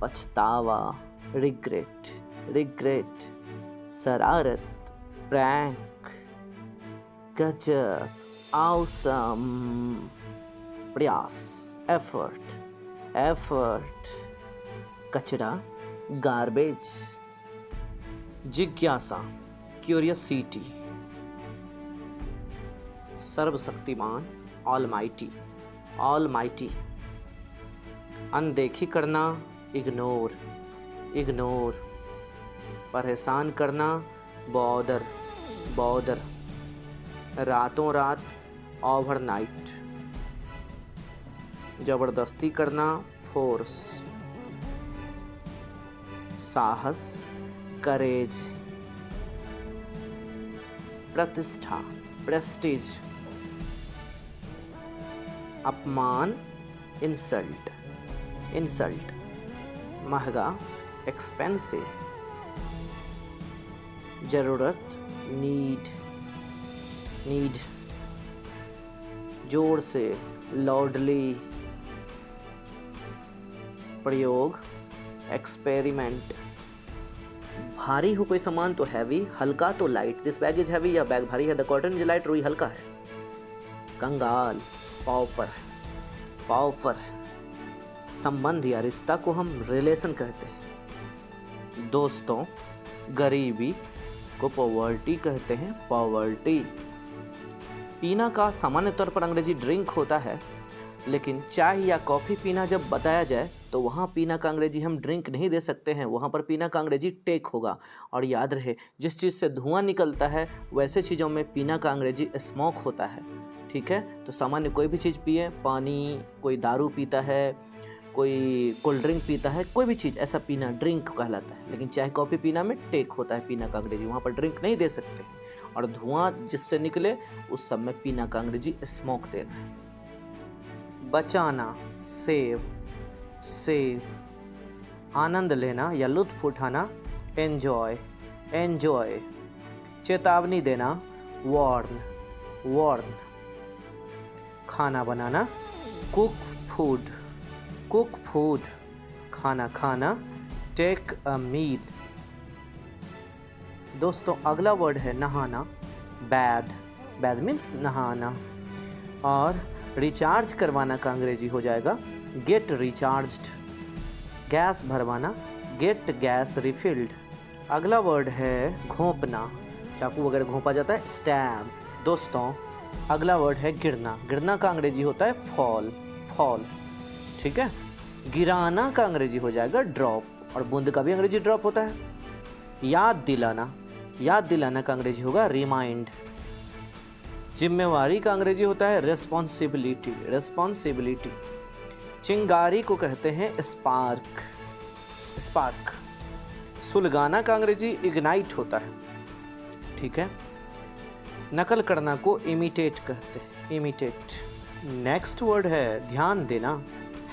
पछतावा, regret, regret, शरारत, prank, गजब, ऑसम, प्रयास, एफर्ट, एफर्ट, कचरा, गार्बेज, जिज्ञासा, क्यूरियोसिटी, सर्वशक्तिमान, ऑलमाइटी, ऑलमाइटी, अनदेखी करना, इग्नोर, इग्नोर, परेशान करना, बॉदर, बॉदर, रातों रात, ओवरनाइट, जबरदस्ती करना, फोर्स, साहस, करेज, प्रतिष्ठा, प्रेस्टीज, अपमान, इंसल्ट, इंसल्ट, महंगा, एक्सपेंसिव, जरूरत, नीड, नीड, जोर से, लॉर्डली, प्रयोग, एक्सपेरिमेंट, भारी हो कोई सामान तो हैवी, हल्का तो light, this bag is heavy, यह बैग भारी है, द कॉटन इज लाइट, रुई हल्का है, कंगाल, पावपर, पावपर, संबंध या रिश्ता को हम रिलेशन कहते हैं। दोस्तों, गरीबी को पॉवर्टी कहते हैं, पॉवर्टी। पीना का सामान्य तौर पर अंग्रेजी ड्रिंक होता है, लेकिन चाय या कॉफ़ी पीना जब बताया जाए तो वहाँ पीना का अंग्रेजी हम ड्रिंक नहीं दे सकते हैं, वहाँ पर पीना का अंग्रेजी टेक होगा। और याद रहे, जिस चीज़ से धुआं निकलता है वैसे चीज़ों में पीना का अंग्रेजी स्मोक होता है। ठीक है, तो सामान्य कोई भी चीज़ पिए, पानी, कोई दारू पीता है, कोई कोल्ड ड्रिंक पीता है, कोई भी चीज़ ऐसा पीना ड्रिंक कहलाता है। लेकिन चाय कॉफ़ी पीना में टेक होता है पीना का अंग्रेजी, वहाँ पर ड्रिंक नहीं दे सकते। और धुआं जिससे निकले उस सब में पीना का अंग्रेजी स्मोक देना है। बचाना, सेव, सेव, आनंद लेना या लुत्फ उठाना, एंजॉय, एंजॉय, चेतावनी देना, वार्न, वार्न, खाना बनाना, कुक फूड, कुक फूड, खाना खाना, टेक अ मील। दोस्तों, अगला वर्ड है नहाना, बैद, बैद मीन्स नहाना। और रिचार्ज करवाना का अंग्रेजी हो जाएगा गेट रिचार्ज्ड, गैस भरवाना, गेट गैस रिफिल्ड। अगला वर्ड है घोंपना, चाकू वगैरह घोंपा जाता है, स्टैब। दोस्तों, अगला वर्ड है गिरना, गिरना का अंग्रेजी होता है फॉल, फॉल। ठीक है, गिराना का अंग्रेजी हो जाएगा ड्रॉप, और बूंद का भी अंग्रेजी ड्रॉप होता है। याद दिलाना, याद दिलाना का अंग्रेजी होगा रिमाइंड। जिम्मेवारी का अंग्रेजी होता है रेस्पॉन्सिबिलिटी, रेस्पॉन्सिबिलिटी। चिंगारी को कहते हैं स्पार्क, स्पार्क। सुलगाना का अंग्रेजी इग्नाइट होता है। ठीक है, नकल करना को इमिटेट कहते हैं, इमिटेट। नेक्स्ट वर्ड है ध्यान देना,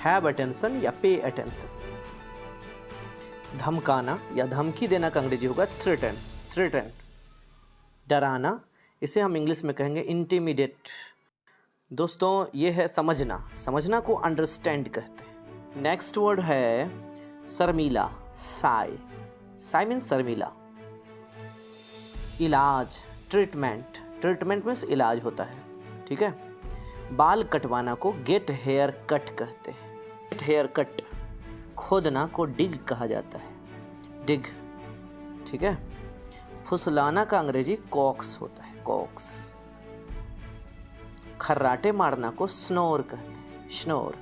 हैव अटेंशन या पे अटेंशन। धमकाना या धमकी देना का अंग्रेजी होगा थ्रेटन, थ्रेटन। डराना, इसे हम इंग्लिश में कहेंगे इंटिमिडेट। दोस्तों, ये है समझना, समझना को अंडरस्टैंड कहते हैं। नेक्स्ट वर्ड है शर्मीला, साय, साय मीन्स शर्मीला। इलाज, ट्रीटमेंट, ट्रीटमेंट मीन्स इलाज होता है। ठीक है, बाल कटवाना को गेट हेयर कट कहते हैं, गेट हेयर कट। खोदना को डिग कहा जाता है, डिग। ठीक है, फुसलाना का अंग्रेजी कॉक्स होता है, कॉक्स। खर्राटे मारना को स्नोर कहते हैं, स्नोर।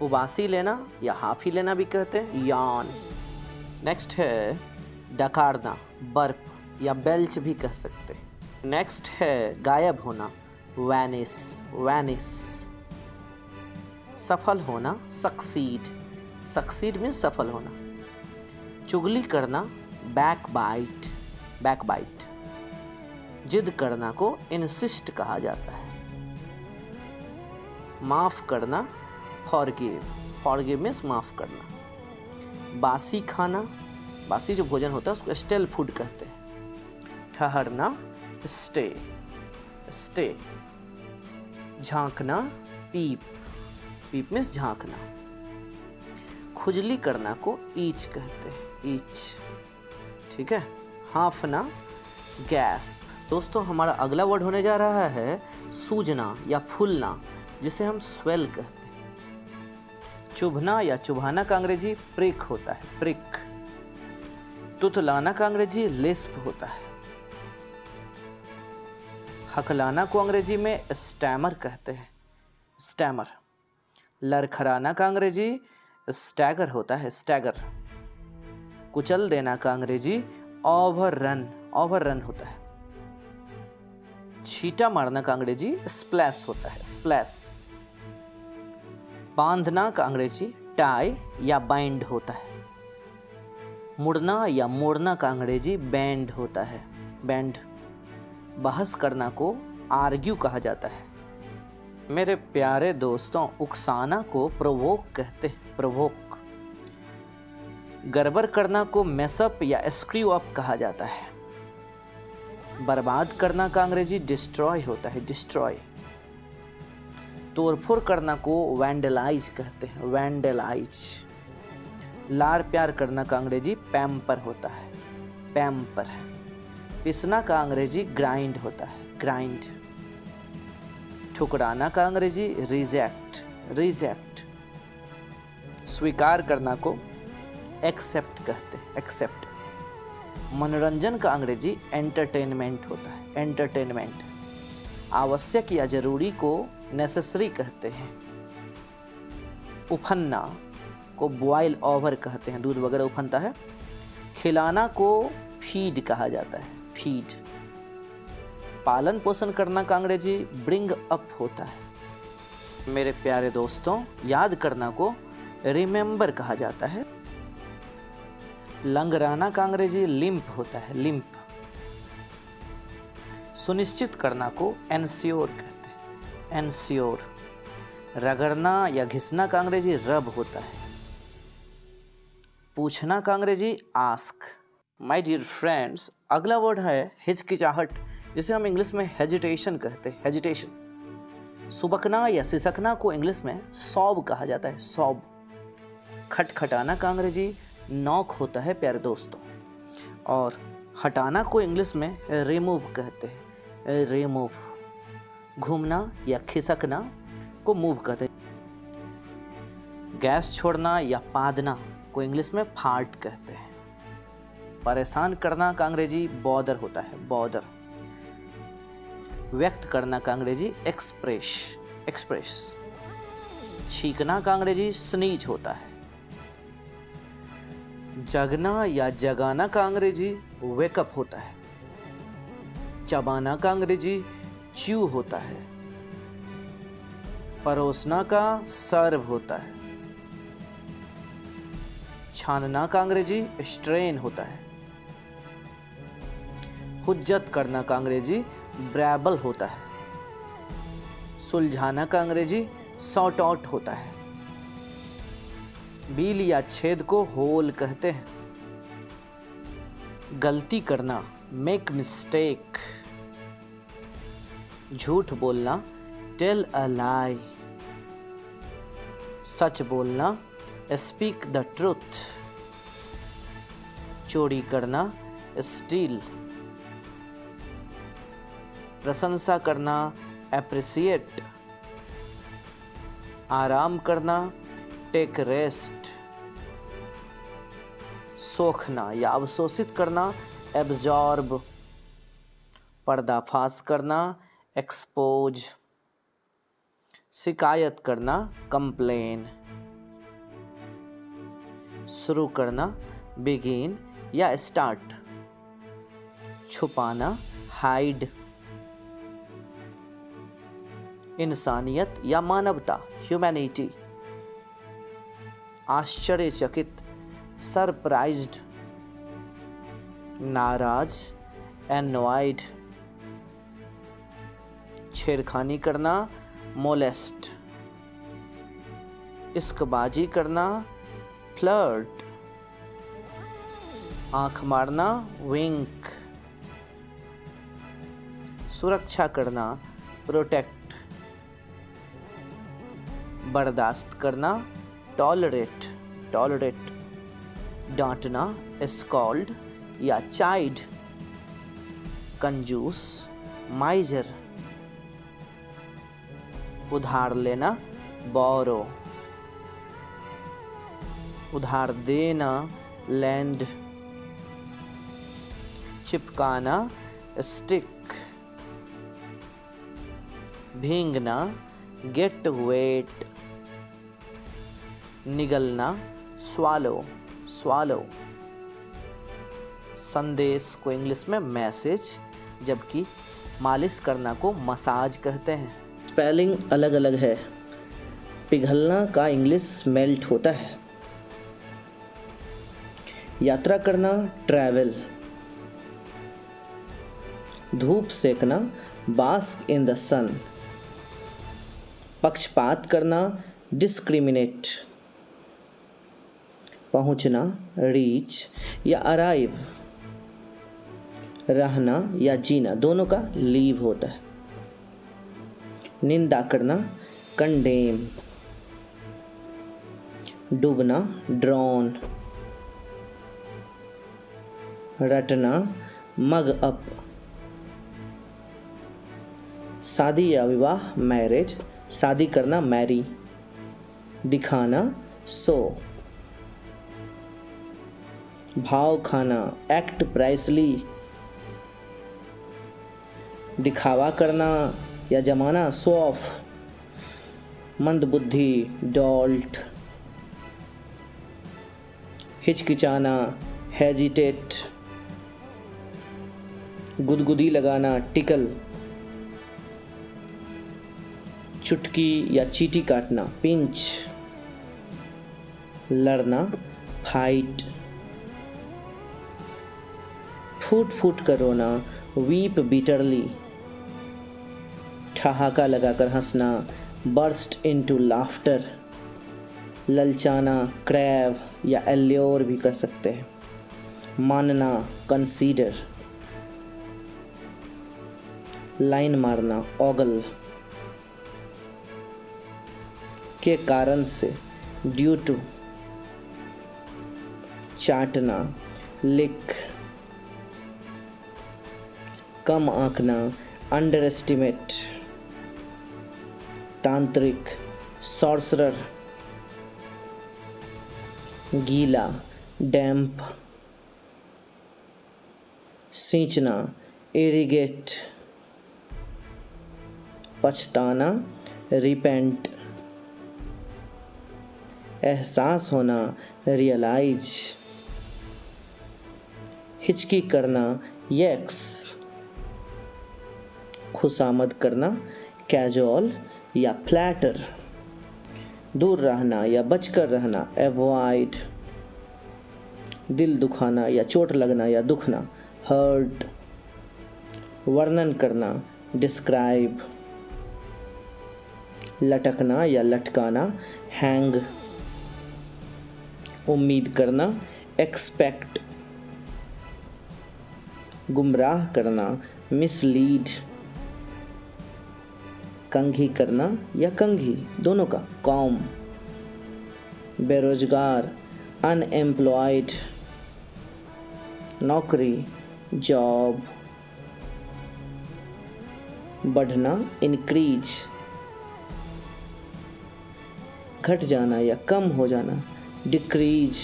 उबासी लेना या हाफी लेना भी कहते हैं, यान। नेक्स्ट है डकारना, बर्फ या बेल्च भी कह सकते हैं। नेक्स्ट है गायब होना, वैनिस, वैनिस। सफल होना, सक्सीड, सक्सीड में सफल होना। चुगली करना, बैकबाइट, बैकबाइट। जिद करना को इंसिस्ट कहा जाता है। माफ करना, फॉरगिव, फॉरगिव मीन्स माफ करना। बासी खाना, बासी जो भोजन होता है उसको स्टेल फूड कहते हैं। ठहरना, स्टे, स्टे। झांकना, पीप, पीप मीन्स झांकना। खुजली करना को ईच कहते हैं, ईच। ठीक है, हाफना, गैस्प। दोस्तों हमारा अगला वर्ड होने जा रहा है सूजना या फूलना, जिसे हम स्वेल कहते हैं। चुभना या चुभाना का अंग्रेजी प्रिक होता है, प्रिक। तुतलाना का अंग्रेजी लिस्प होता है। हकलाना को अंग्रेजी में स्टैमर कहते हैं, स्टैमर। लड़खड़ाना का अंग्रेजी स्टैगर होता है, स्टैगर। कुचल देना का अंग्रेजी ओवररन, ओवररन होता है। छींटा मारना का अंग्रेजी स्प्लैश होता है, स्प्लैश। बांधना का अंग्रेजी टाई या बाइंड होता है। मुड़ना या मोड़ना का अंग्रेजी बैंड होता है, बैंड। बहस करना को आर्ग्यू कहा जाता है। मेरे प्यारे दोस्तों, उकसाना को प्रोवोक कहते हैं, प्रोवोक। गड़बड़ करना को मेसअप या स्क्रू अप कहा जाता है। बर्बाद करना का अंग्रेजी डिस्ट्रॉय होता है, डिस्ट्रॉय। तोड़फोड़ करना को वैंडलाइज कहते हैं, वैंडलाइज। लार प्यार करना का अंग्रेजी पैम्पर होता है, पैम्पर। पिसना का अंग्रेजी ग्राइंड होता है, ग्राइंड। ठुकराना का अंग्रेजी रिजेक्ट, रिजेक्ट। स्वीकार करना को एक्सेप्ट कहते हैं, एक्सेप्ट। मनोरंजन का अंग्रेजी एंटरटेनमेंट होता है, एंटरटेनमेंट। आवश्यक या जरूरी को नेसेसरी कहते हैं। उफनना को बॉयल ओवर कहते हैं, दूध वगैरह उफनता है। खिलाना को फीड कहा जाता है, फीड। पालन पोषण करना का अंग्रेजी ब्रिंग अप होता है। मेरे प्यारे दोस्तों, याद करना को रिमेंबर कहा जाता है। लंगराना का अंग्रेजी लिम्प होता है, लिम्प। सुनिश्चित करना को एंश्योर कहते हैं, एंश्योर। रगड़ना या घिसना का अंग्रेजी रब होता है। पूछना का अंग्रेजी आस्क। माय डियर फ्रेंड्स, अगला वर्ड है हिचकिचाहट, जिसे हम इंग्लिश में हेजिटेशन कहते हैं, हेजिटेशन। सुबकना या सिसकना को इंग्लिश में सॉब कहा जाता है, सॉब। खटखटाना का अंग्रेजी नॉक होता है प्यारे दोस्तों। और हटाना को इंग्लिश में रिमूव कहते हैं, रिमूव। घूमना या खिसकना को मूव कहते हैं। गैस छोड़ना या पादना को इंग्लिश में फार्ट कहते हैं। परेशान करना का अंग्रेजी बॉदर होता है, बॉदर। व्यक्त करना का अंग्रेजी एक्सप्रेस, एक्सप्रेस। छींकना का अंग्रेजी स्नीज होता है। जगना या जगाना का अंग्रेजी वेकअप होता है। चबाना का अंग्रेजी च्यू होता है। परोसना का सर्व होता है। छानना का अंग्रेजी स्ट्रेन होता है। हुज्जत करना का अंग्रेजी ब्रैबल होता है। सुलझाना का अंग्रेजी सॉर्ट आउट होता है। बील या छेद को होल कहते हैं। गलती करना मेक मिस्टेक। झूठ बोलना टेल अ लाई। सच बोलना स्पीक द ट्रुथ। चोरी करना स्टील। प्रशंसा करना एप्रिसिएट। आराम करना टेक रेस्ट। सोखना या अवशोषित करना एब्जॉर्ब। पर्दाफाश करना एक्सपोज। शिकायत करना कंप्लेन। शुरू करना बिगिन या स्टार्ट। छुपाना हाइड। इंसानियत या मानवता ह्यूमैनिटी। आश्चर्यचकित सरप्राइज्ड। नाराज एनॉयड। छेड़खानी करना मोलेस्ट। इश्कबाजी करना फ्लर्ट। आंख मारना विंक। सुरक्षा करना प्रोटेक्ट। बर्दाश्त करना टॉलरेट। टॉलरेट, डांटना, स्कॉल्ड या चाइड, कंजूस, माइजर, उधार लेना, बोरो, उधार देना, लैंड, चिपकाना, स्टिक, भींगना, गेट वेट, निगलना, स्वालो, स्वालो, संदेश को इंग्लिश में मैसेज, जबकि मालिश करना को मसाज कहते हैं। स्पेलिंग अलग अलग है। पिघलना का इंग्लिश मेल्ट होता है। यात्रा करना ट्रैवल, धूप सेकना बास्क इन द सन, पक्षपात करना डिस्क्रिमिनेट, पहुंचना रीच या अराइव, रहना या जीना दोनों का लीव होता है। निंदा करना कंडेम, डूबना ड्रॉन, रटना मग अप, शादी या विवाह मैरिज, शादी करना मैरी, दिखाना सो, भाव खाना एक्ट प्राइसली, दिखावा करना या जमाना शो ऑफ, मंदबुद्धि डॉल्ट, हिचकिचाना हेजिटेट, गुदगुदी लगाना टिकल, चुटकी या चींटी काटना पिंच, लड़ना फाइट, फूट फूट कर रोना वीप बिटरली, ठहाका लगाकर हंसना बर्स्ट इनटू लाफ्टर, ललचाना क्रैव या एल्योर भी कर सकते हैं, मानना कंसीडर, लाइन मारना ऑगल, के कारण से ड्यू टू, चाटना लिक, कम आंकना अंडर एस्टिमेट, तांत्रिक सॉर्सरर, गीला डैम्प, सींचना इरिगेट, पछताना रिपेंट, एहसास होना रियलाइज, हिचकी करना यक्स, खुशामद करना कैजुअल या फ्लैटर, दूर रहना या बचकर रहना एवॉइड, दिल दुखाना या चोट लगना या दुखना हर्ट, वर्णन करना डिस्क्राइब, लटकना या लटकाना हैंग, उम्मीद करना एक्सपेक्ट, गुमराह करना मिसलीड, कंघी करना या कंघी दोनों का कॉम, बेरोजगार अनएम्प्लॉयड, नौकरी जॉब, बढ़ना इंक्रीज, घट जाना या कम हो जाना डिक्रीज,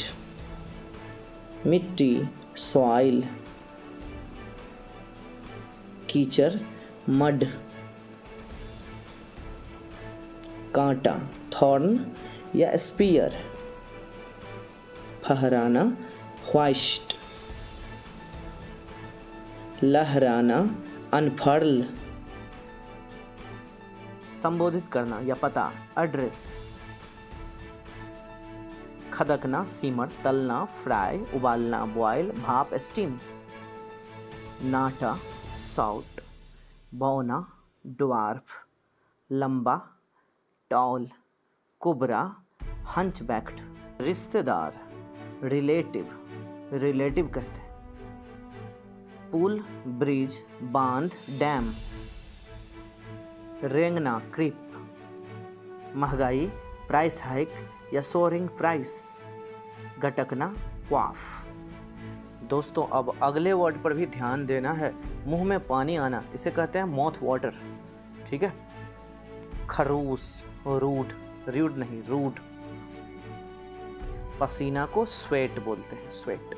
मिट्टी सॉइल, कीचड़ मड, कांटा थॉर्न या स्पीयर, फहराना ह्वाइस्ट, लहराना अनफर्ल, संबोधित करना या पता एड्रेस, खदकना सीमर, तलना फ्राई, उबालना बॉयल, भाप स्टीम, नाटा साउट, बौना ड्वार्फ, लंबा टॉल, कुबरा हंचबैक्ड, रिश्तेदार रिलेटिव, रिलेटिव कहते हैं, पुल ब्रिज बांध डैम, रेंगना क्रिप, महंगाई प्राइस हाइक या सोअरिंग प्राइस, गटकना, क्वाफ। दोस्तों अब अगले वर्ड पर भी ध्यान देना है। मुंह में पानी आना, इसे कहते हैं माउथ वाटर। ठीक है। खरूस, रूड, रूड नहीं रूड। पसीना को स्वेट बोलते हैं, स्वेट।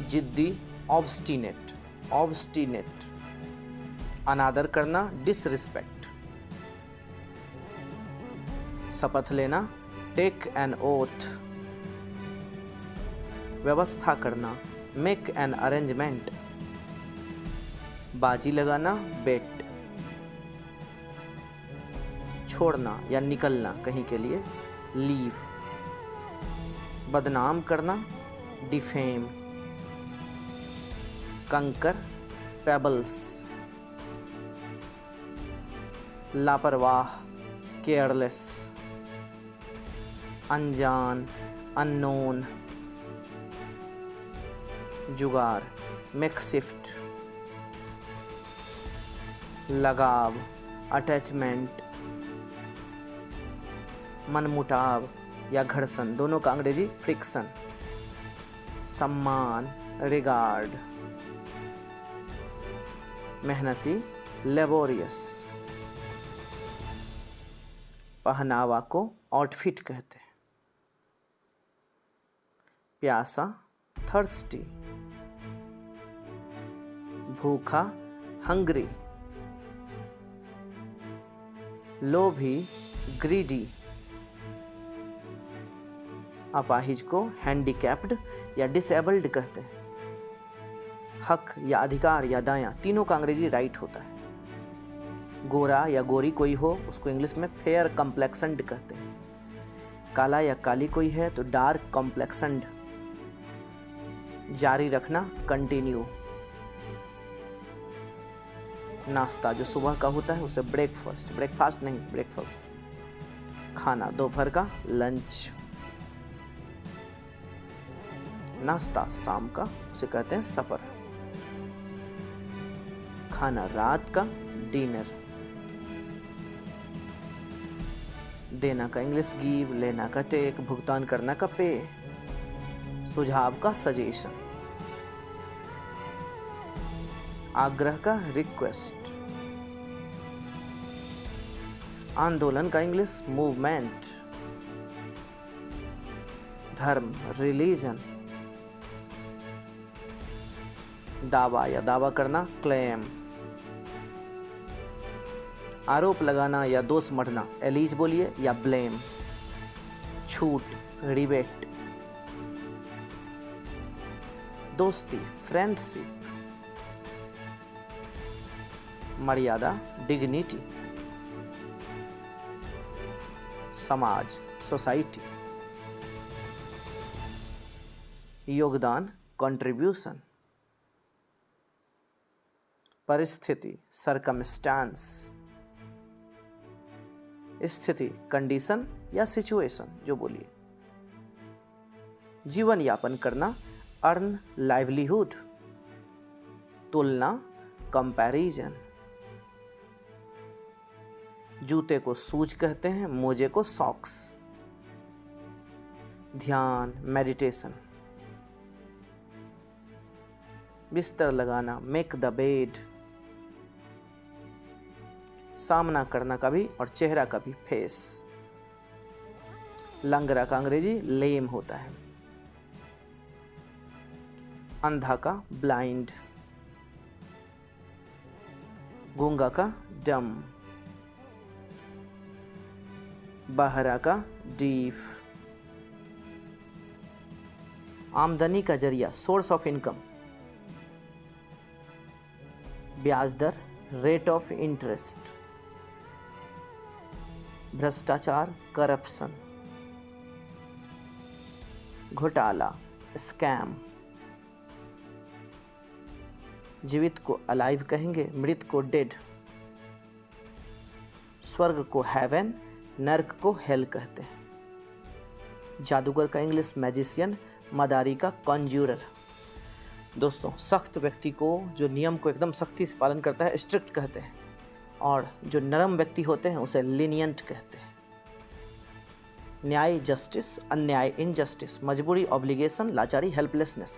जिद्दी, ऑब्स्टिनेट, ऑब्स्टिनेट। अनादर करना, डिसरिस्पेक्ट। शपथ लेना, टेक एन ओथ। व्यवस्था करना, मेक एन अरेंजमेंट। बाजी लगाना, बेट। छोड़ना या निकलना कहीं के लिए, लीव। बदनाम करना, डिफेम। कंकर, पेबल्स। लापरवाह, केयरलेस। अनजान, अननोन। जुगाड़, मेकशिफ्ट। लगाव, अटैचमेंट। मनमुटाव या घर्षण, दोनों का अंग्रेजी फ्रिक्शन। सम्मान, रिगार्ड। मेहनती, लेबोरियस। पहनावा को आउटफिट कहते हैं। प्यासा, थर्स्टी। भूखा, हंग्री। लोभी, ग्रीडी। अपाहिज को हैंडीकैप्ड या डिसेबल्ड कहते हैं। हक या अधिकार या दायां, तीनों का अंग्रेजी राइट होता है। गोरा या गोरी कोई हो उसको इंग्लिश में फेयर कॉम्प्लेक्सन्ड कहते हैं। काला या काली कोई है तो डार्क कॉम्प्लेक्सन्ड। जारी रखना, कंटिन्यू। नाश्ता जो सुबह का होता है उसे ब्रेकफास्ट, ब्रेकफास्ट नहीं ब्रेकफास्ट। खाना दोपहर का, लंच। नाश्ता शाम का, उसे कहते हैं सपर। खाना रात का, डिनर। देना का इंग्लिश गिव, लेना का टेक, भुगतान करना का पे। सुझाव का सजेशन। आग्रह का रिक्वेस्ट। आंदोलन का इंग्लिश मूवमेंट। धर्म, रिलीजन। दावा या दावा करना, क्लेम। आरोप लगाना या दोष मढ़ना, एलीज बोलिए या ब्लेम। छूट, रिबेट। दोस्ती, फ्रेंडशिप। मर्यादा, डिग्निटी। समाज, सोसाइटी। योगदान, कंट्रीब्यूशन। परिस्थिति, सरकमस्टांस। स्थिति, कंडीशन या सिचुएशन जो बोलिए। जीवन यापन करना, अर्न लाइवलीहुड। तुलना, कंपैरिजन। जूते को शूज कहते हैं, मोजे को सॉक्स। ध्यान, मेडिटेशन। बिस्तर लगाना, मेक द बेड। सामना करना का भी और चेहरा का भी, फेस। लंगड़ा का अंग्रेजी लेम होता है। अंधा का ब्लाइंड। गूंगा का डम। बहरा का डीफ। आमदनी का जरिया, सोर्स ऑफ इनकम। ब्याज दर, रेट ऑफ इंटरेस्ट। भ्रष्टाचार, करप्शन। घोटाला, स्कैम। जीवित को अलाइव कहेंगे, मृत को डेड। स्वर्ग को हेवन, नर्क को हेल कहते हैं। जादूगर का इंग्लिश मैजिशियन, मदारी का कॉन्ज्यूरर। दोस्तों सख्त व्यक्ति को, जो नियम को एकदम सख्ती से पालन करता है, स्ट्रिक्ट कहते हैं, और जो नरम व्यक्ति होते हैं उसे लीनियंट कहते हैं। न्याय जस्टिस, अन्याय इनजस्टिस, मजबूरी ऑब्लिगेशन, लाचारी हेल्पलेसनेस।